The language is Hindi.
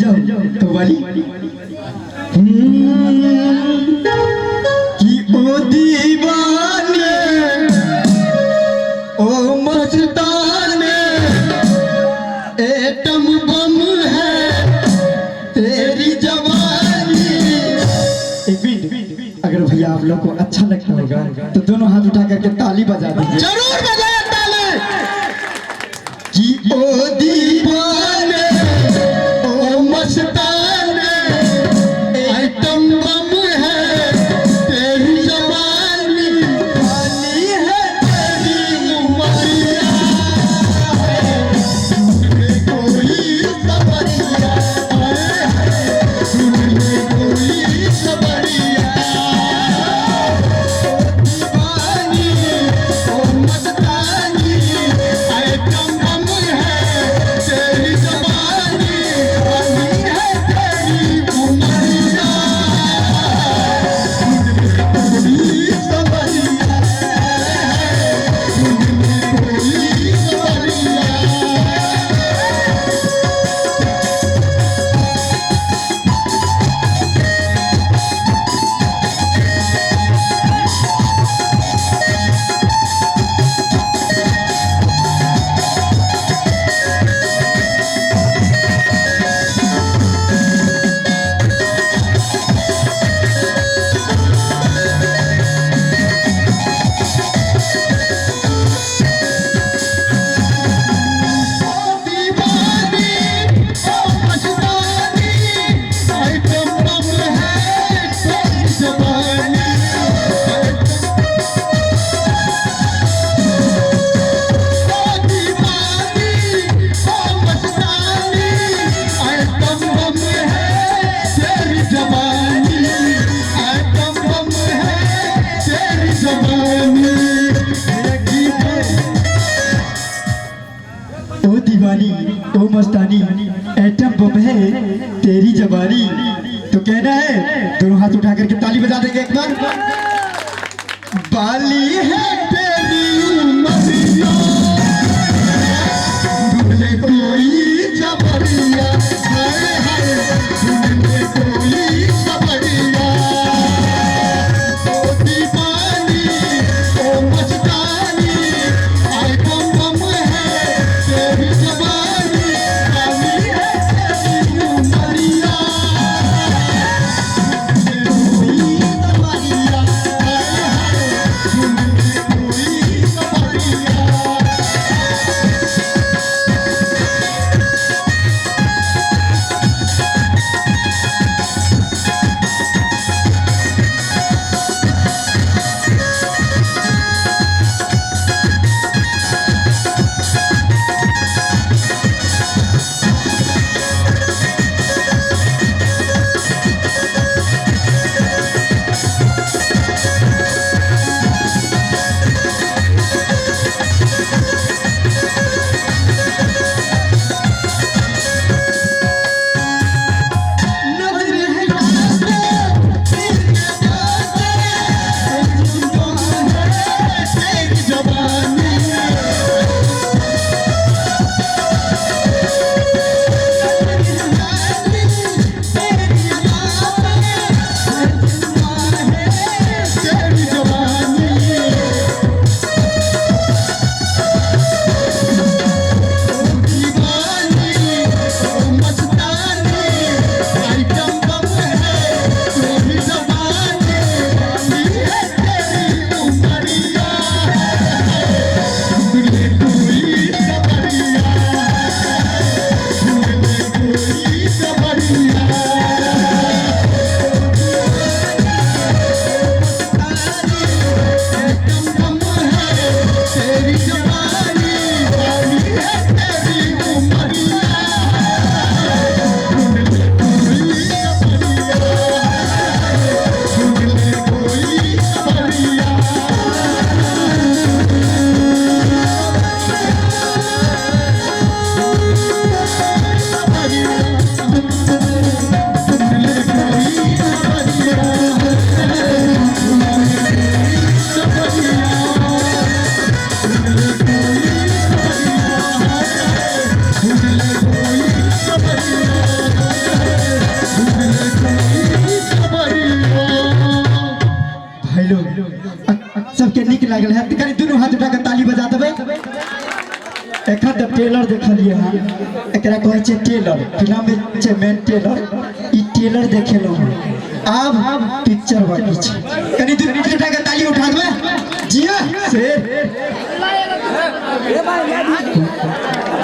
जाओ तो वाली कि ओ दीवाने ओ मस्ताने एटम बम है तेरी जवानी। एक मिनट, अगर भैया आप लोग को अच्छा लगता होगा तो दोनों हाथ उठा करके ताली बजा दीजिए। जरूर बजाए ताली। कि ओ दीवाने ओ मस्ताने एटम बम है तेरी जवानी। पानी है तेरी उमरिया कोई सबरिया कोई सबरिया। दीवानी ओ मस्तानी एटम बम है तेरी जवानी। पानी है तेरी उमरिया कोई सबरिया कोई सबरिया। ओ दीवानी ओ मस्तानी एटम बम है तेरी जवानी। तो कहना है दोनों हाथ उठा करके ताली बजा देंगे एक बार। बाली है तेरी उमरिया ढूंढे कोई जबरिया हाय हाय ढूंढे कोई सबरिया। ओ दीवानी ओ मस्तानी एटम बम है तेरी जवानी। पानी है तेरी उमरिया कोई सबरिया हाय हाय ढूंढे कोई सबरिया। Thank you. लागल है कनी दोनों हाथ उठा के ताली बजा देबै। एखन त टेलर देखलिए हां, एकरा कहै छै टेलर, फिल्म में छै मेन टेलर, ई टेलर देखेलो अब पिक्चर बाकी छै। कनी दोनों हाथ उठा के ताली उठा देबै जिया से